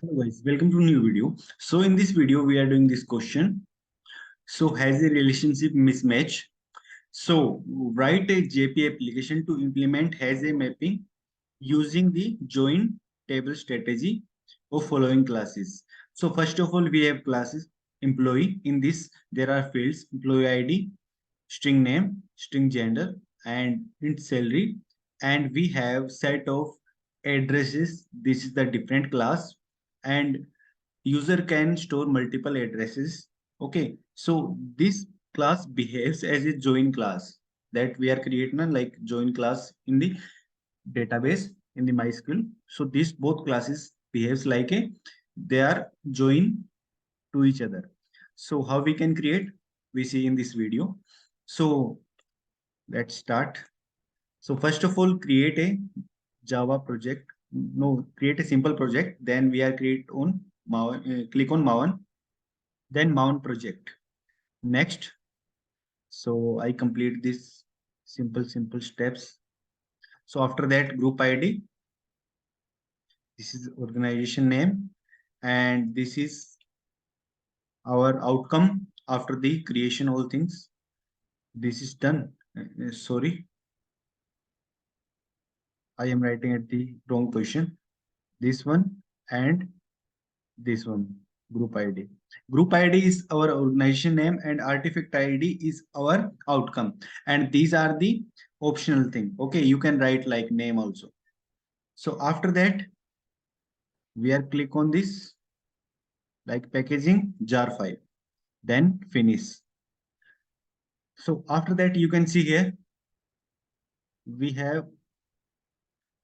Hello guys, welcome to new video. So in this video, we are doing this question. So has a relationship mismatch? So write a JPA application to implement has a mapping using the join table strategy of following classes. So first of all, we have classes employee. In this, there are fields employee ID, string name, string gender, and int salary. And we have set of addresses. This is the different class, and user can store multiple addresses. Okay, so this class behaves as a join class that we are creating a like join class in the database in the MySQL. So these both classes behaves like a they are join to each other. So how we can create, we see in this video. So let's start. So first of all, create a Java project. No, create a simple project. Then we are create on Maven, click on Maven, then Maven project. Next, so I complete this simple steps. So after that, group ID. This is organization name, and this is our outcome after the creation all things. This is done. Sorry, I am writing at the wrong position. This one and this one, group ID. Group ID is our organization name and artifact ID is our outcome. And these are the optional thing. Okay, you can write like name also. So after that, we are click on this like packaging jar file, then finish. So after that, you can see here, we have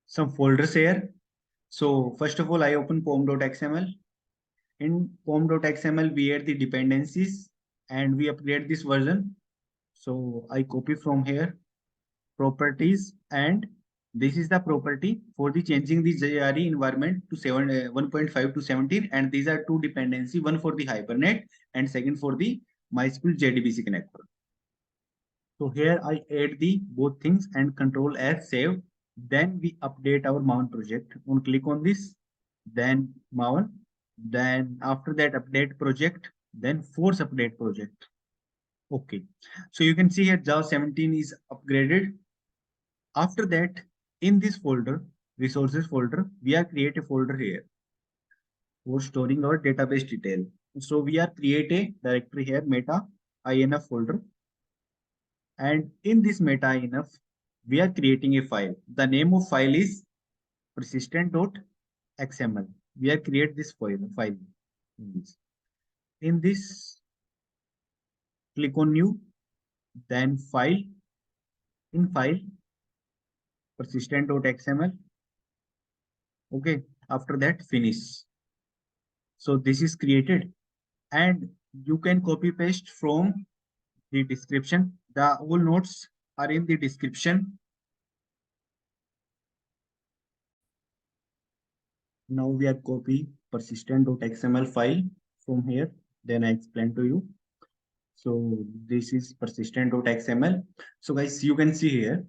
some folders here. So first of all, I open pom.xml. In pom.xml, we add the dependencies and we upgrade this version. So I copy from here, properties, and this is the property for the changing the JRE environment to 1.5 to 17. And these are two dependency, one for the Hibernate and second for the MySQL JDBC connector. So here I add the both things and control as save. Then we update our Maven project. On click on this, then Maven. Then after that update project, then force update project. Okay. So you can see here Java 17 is upgraded. After that, in this folder, resources folder, we are create a folder here for storing our database detail. So we are create a directory here, meta inf folder. And in this meta inf, we are creating a file. The name of file is persistent.xml. We are create this file. In this, click on new, then file. In file, persistent.xml. Okay, after that, finish. So this is created and you can copy paste from the description. The whole notes are in the description. Now we are copy persistent.xml file from here. Then I explain to you. So this is persistent.xml. So guys, you can see here,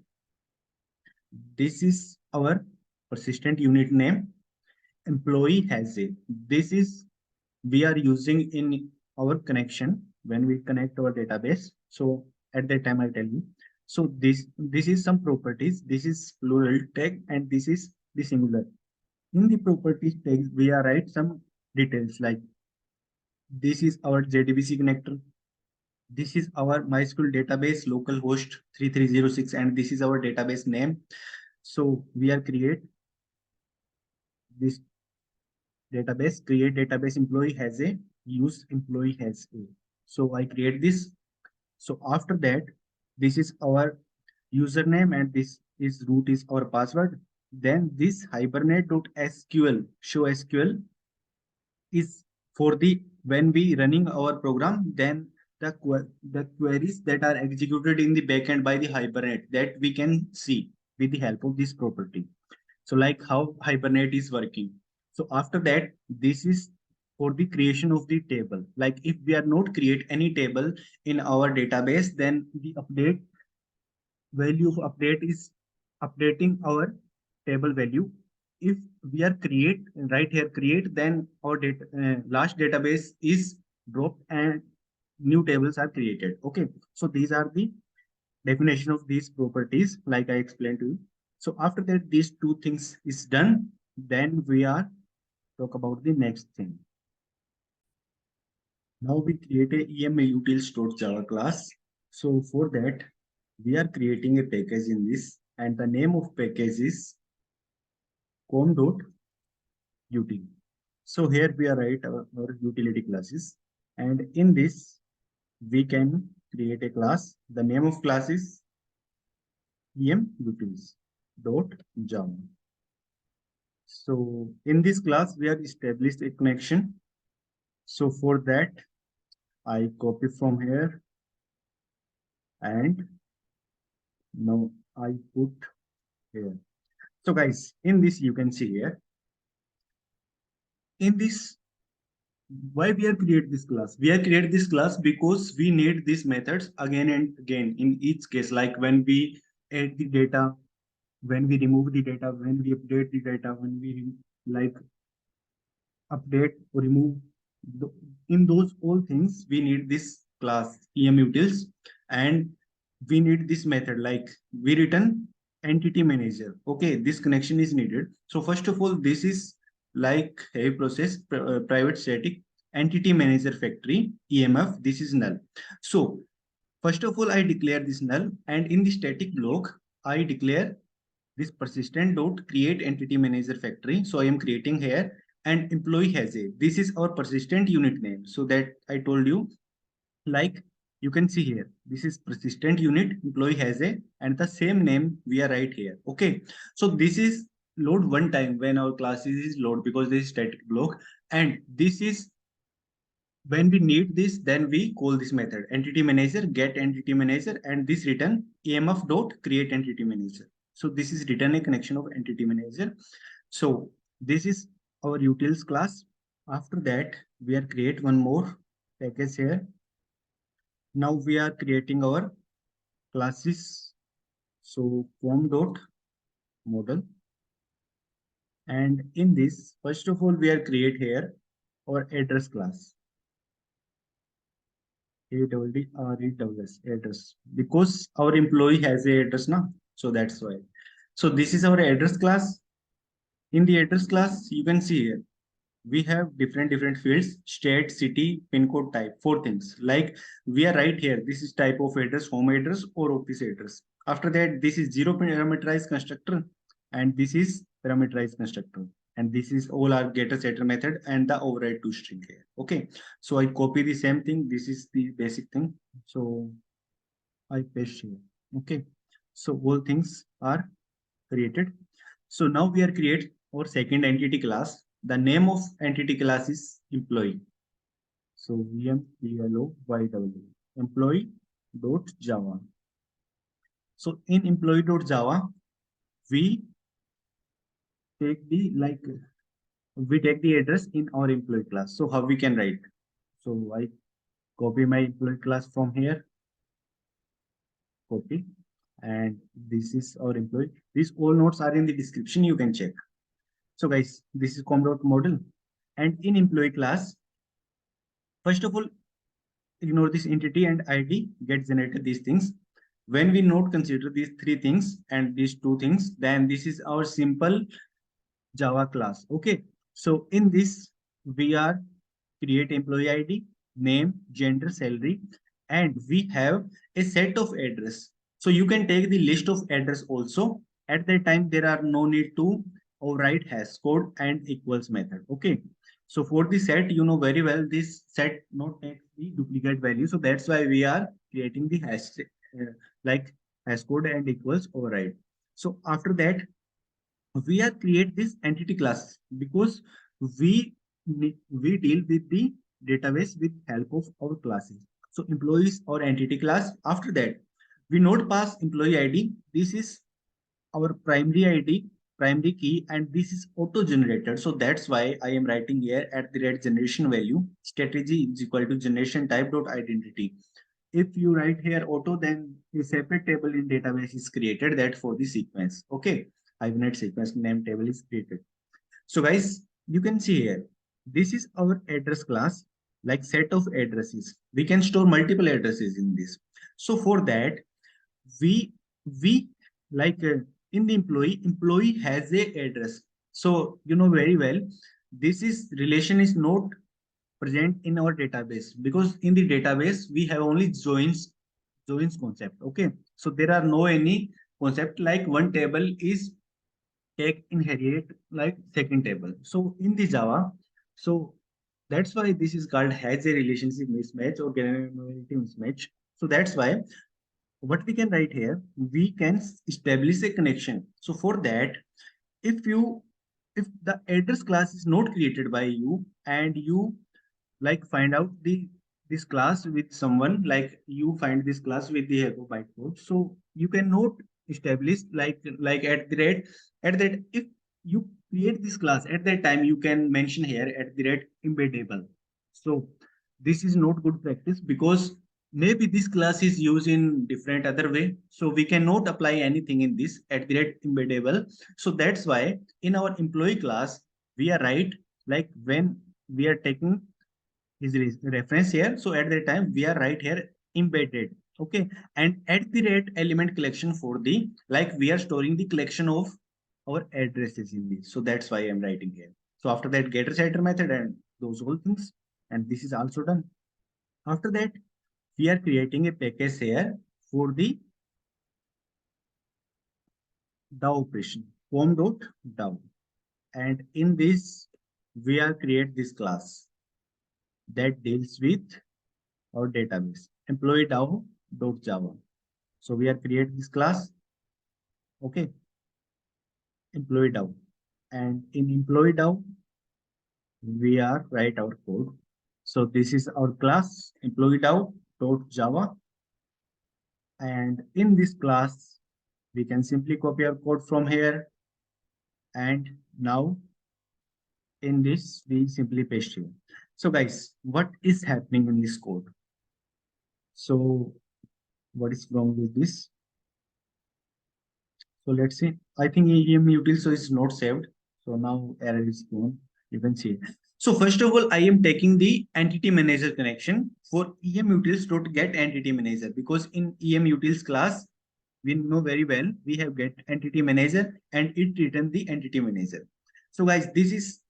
this is our persistent unit name. Employee has it. This is we are using in our connection when we connect our database. So at that time I'll tell you. So this is some properties. This is plural tag and this is the singular. In the properties tag, we are write some details like this is our JDBC connector. This is our MySQL database localhost 3306 and this is our database name. So we are create this database, create database employee has a, use employee has a. So I create this. So after that, this is our username and this is root is our password. Then this hibernate.sql, show SQL is for the when we running our program, then the queries that are executed in the backend by the Hibernate that we can see with the help of this property. So like how Hibernate is working. So after that, this is for the creation of the table. Like if we are not create any table in our database, then the update value of update is updating our table value. if we are create right here create, then our data, last database is dropped and new tables are created. Okay, so these are the definition of these properties like I explained to you. So after that these two things is done, then we are talk about the next thing. Now we create a EMA-utils.java class. So for that, we are creating a package in this, and the name of package is com.util. So here we are write our utility classes, and in this we can create a class. The name of class is EM-utils.java. So in this class we have established a connection. So for that, I copy from here and now I put here. So guys, in this you can see here, in this, why we are create this class? We are create this class because we need these methods again and again in each case, like when we add the data, when we remove the data, when we update the data, when we like update or remove. In those all things, we need this class EMUtils, and we need this method like we return entity manager. Okay, this connection is needed. So first of all, this is like a process private static entity manager factory EMF. This is null. So first of all, I declare this null, and in the static block, I declare this persistent dot create entity manager factory. So I am creating here, and employee has a, this is our persistent unit name. So that I told you, like you can see here, this is persistent unit, employee has a, and the same name we are right here. Okay, so this is load one time when our class is load because this is static block, and this is when we need this, then we call this method entity manager get entity manager, and this return emf dot create entity manager. So this is return a connection of entity manager. So this is our utils class. After that, we are create one more package here. Now we are creating our classes. So form dot model, and in this, first of all, we are create here our address class. ADDRESS address, because our employee has a address now, so that's why. So this is our address class. In the address class, you can see here we have different fields: state, city, pin code, type. Four things. Like we are right here, this is type of address, home address or office address. After that, this is zero parameterized constructor, and this is parameterized constructor, and this is all our getter setter method and the override to string here. Okay, so I copy the same thing. This is the basic thing, so I paste here. Okay, so all things are created. So now we are create our second entity class. The name of entity class is employee. So employee employee dot java. So in employee dot java, we take the like we take the address in our employee class. So how we can write? So I copy my employee class from here, copy, and this is our employee. These all notes are in the description. You can check. So guys, this is com.model, model, and in employee class, first of all, ignore this entity and ID get generated these things. When we not consider these three things and these two things, then this is our simple Java class. Okay. So in this, we are create employee ID, name, gender, salary, and we have a set of address. So you can take the list of address also. At that time, there are no need to override hash code and equals method. Okay. So for the set, you know very well, this set not takes the duplicate value. So that's why we are creating the hash like hash code and equals override. So after that, we are create this entity class because we we deal with the database with help of our classes. So employees or entity class. After that, we not pass employee ID. This is our primary ID, primary key, and this is auto generated. So that's why I am writing here at the rate generation value strategy is equal to generation type dot identity. If you write here auto, then a separate table in database is created that for the sequence. Okay, Hibernate sequence name table is created. So guys, you can see here, this is our address class, like set of addresses. We can store multiple addresses in this. So for that, we we like in the employee has a address. So you know very well, this is relation is not present in our database, because in the database we have only joins concept. Okay, so there are no any concept like one table is take inherit like second table. So in the Java, so that's why this is called has a relationship mismatch or granularity mismatch. So that's why what we can write here, we can establish a connection. So for that, if you if the address class is not created by you and you like find out this class with someone, like you find this class with the help of bytecode, so you cannot establish like at the rate at that if you create this class at that time you can mention here at the rate embeddable. So this is not good practice, because maybe this class is used in different other way, so we cannot apply anything in this at the rate embeddable. So that's why in our employee class we are right, like when we are taking his reference here. So at that time we are right here embedded. Okay. And at the rate element collection for the like we are storing the collection of our addresses in this. So that's why I'm writing here. So after that getter setter method and those whole things. And this is also done. After that, we are creating a package here for the DAO operation. Form.DAO. And in this, we are create this class that deals with our database employee DAO.java. So we are create this class, okay, employee DAO. And in employee DAO, we are write our code. So this is our class employee DAO.java. And in this class, we can simply copy our code from here. And now in this, we simply paste here. So guys, what is happening in this code? So what is wrong with this? So let's see. I think EM util so is not saved. So now error is gone. You can see it. So first of all, I am taking the entity manager connection for EM utils dot get entity manager, because in EM utils class we know very well we have get entity manager and it return the entity manager. So guys, these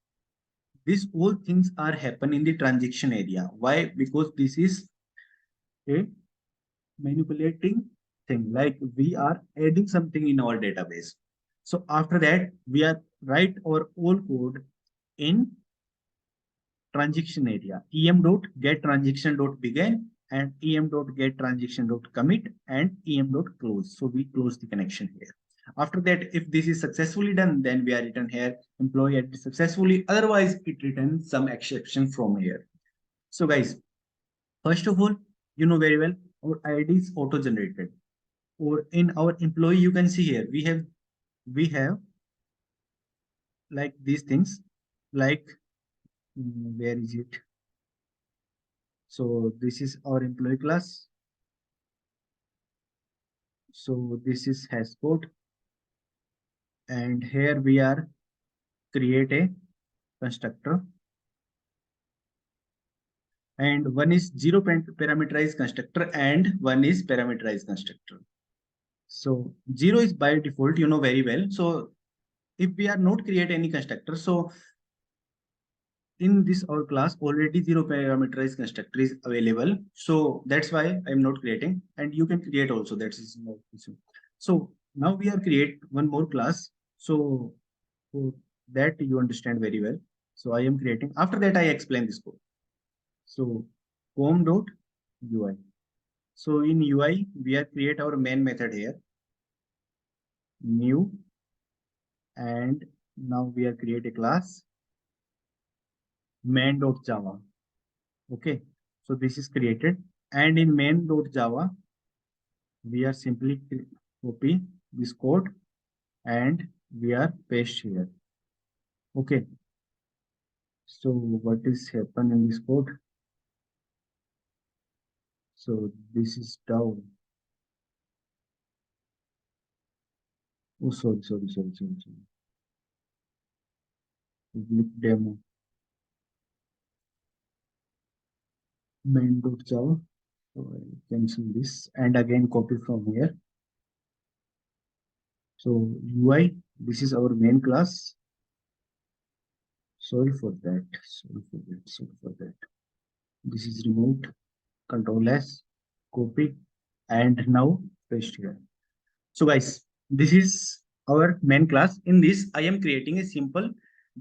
all things are happen in the transaction area. Why? Because this is a manipulating thing, like we are adding something in our database. So after that we are write our all code in transaction area, em dot get transaction dot begin and em dot get transaction dot commit and em dot close. So we close the connection here. After that, if this is successfully done, then we are written here employee added successfully, otherwise it returns some exception from here. So guys, first of all, you know very well our id is auto generated, or in our employee you can see here we have like these things, like where is it? So this is our employee class. So this is hash code, and here we are create a constructor, and one is zero parameterized constructor and one is parameterized constructor. So zero is by default, you know very well. So if we are not create any constructor, so in this our class already zero parameterized constructor is available, so that's why I'm not creating, and you can create also, that is no issue. So now we are create one more class, so for that you understand very well. So I am creating, after that I explain this code. So com.ui. So in ui we are create our main method here, new, and now we are create a class main.java. Okay, so this is created, and in main.java, we are simply copy this code and we are paste here. Okay, so what is happen in this code? So this is down. Oh, sorry. public demo main.java. So I cancel this and again copy from here. So UI, this is our main class. Sorry for that. Sorry for that. Sorry for that. This is removed. Control S, copy, and now paste here. So guys, this is our main class. In this, I am creating a simple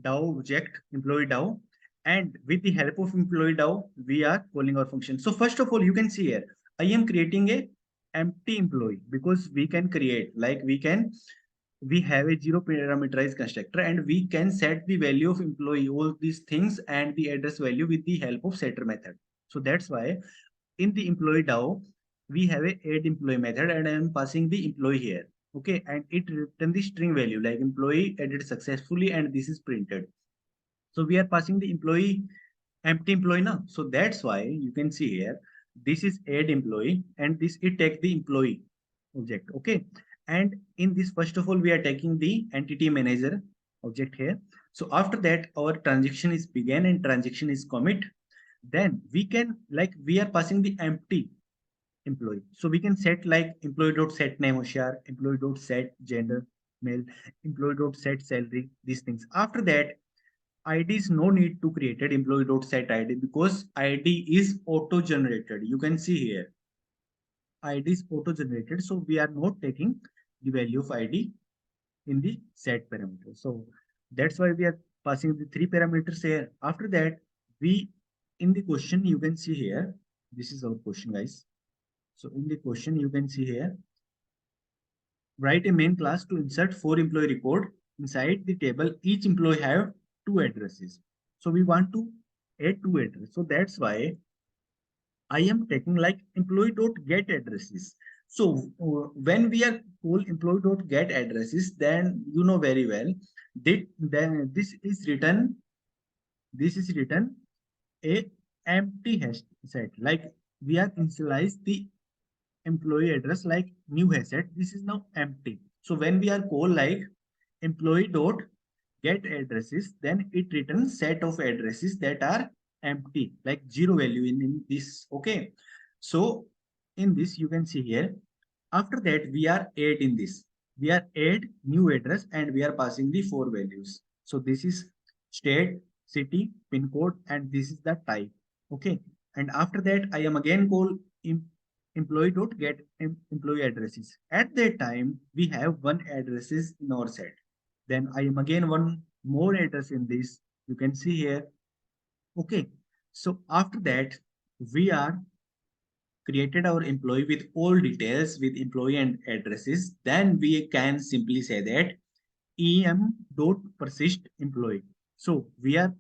DAO object, employee DAO, and with the help of employee DAO, we are calling our function. So first of all, you can see here, I am creating a empty employee because we can create, like we have a zero parameterized constructor and we can set the value of employee, all these things and the address value with the help of setter method. So that's why in the employee DAO, we have a add employee method and I am passing the employee here. Okay, and it return the string value like employee added successfully and this is printed. So we are passing the employee empty employee now. So that's why you can see here, this is add employee and this it takes the employee object. Okay, and in this first of all we are taking the entity manager object here. So after that our transaction is began and transaction is commit. Then we can like we are passing the empty employee. So we can set like employee.set name Hoshiyar, employee.set gender male, employee.set salary, these things. After that, ID is no need to create it employee.set ID because ID is auto generated. You can see here ID is auto generated. So we are not taking the value of ID in the set parameter. So that's why we are passing the three parameters here. After that, we in the question you can see here, this is our question guys. So in the question you can see here, write a main class to insert 4 employee record inside the table. Each employee have 2 addresses. So we want to add 2 addresses. So that's why I am taking like employee.get addresses. So when we are call employee.get addresses, then you know very well that then this is written a empty hash set. Like we are initialize the employee address like new asset. This is now empty. So when we are call like employee dot get addresses, then it returns set of addresses that are empty, like zero value in this. Okay. So in this, you can see here, after that, we are add in this. We are add new address and we are passing the 4 values. So this is state, city, pin code, and this is the type. Okay. And after that, I am again call employee dot get employee addresses. At that time, we have one addresses in our set. Then I am again one more address in this. You can see here. Okay. So after that, we are created our employee with all details with employee and addresses. Then we can simply say that em dot persist employee. So we are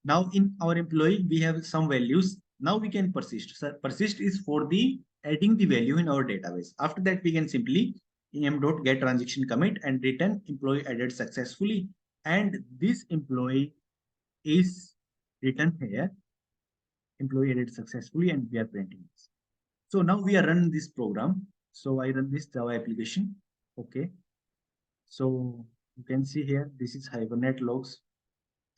now in our employee, we have some values. Now we can persist. So persist is for the adding the value in our database. After that, we can simply em dot get transaction commit and return employee added successfully. And this employee is written here, employee added successfully, and we are printing this. So now we are running this program. So I run this Java application. Okay. So you can see here, this is Hibernate logs.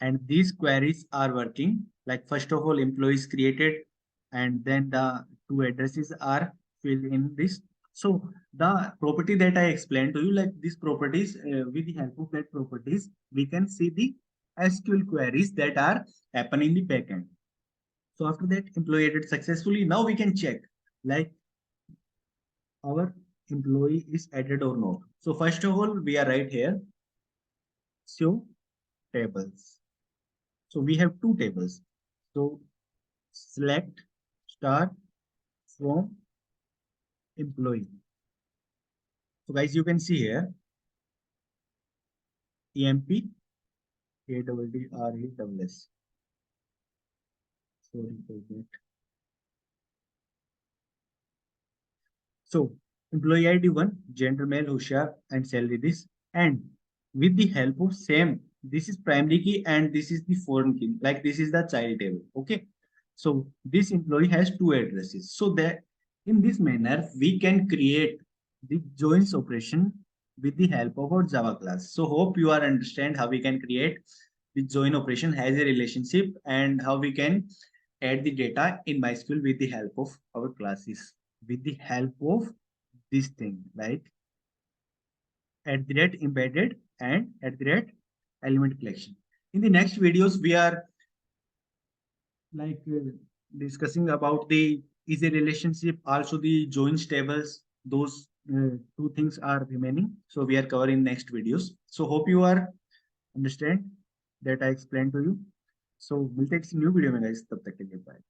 And these queries are working. Like first of all, employees created, and then the 2 addresses are filled in this. So the property that I explained to you, like these properties, with the help of that properties, we can see the SQL queries that are happening in the backend. So after that, employee added successfully. Now we can check like our employee is added or not. So first of all, we are right here, show tables. So we have 2 tables. So select star from employee. So guys, you can see here, emp ADDRESS. Sorry for that. So employee ID 1, gender male, Hushar, and salary this. And with the help of same, this is primary key and this is the foreign key. Like this is the child table. Okay. So this employee has 2 addresses. So that in this manner, we can create the joins operation with the help of our Java class. So hope you are understand how we can create the join operation has a relationship and how we can add the data in MySQL with the help of our classes, with the help of this thing like @embedded and @element collection. In the next videos, we are like discussing about the is a relationship, also the joins tables. Those two things are remaining. So we are covering next videos. So hope you are understand that I explained to you. So we'll take some new video, guys. Tab tak ke liye bye.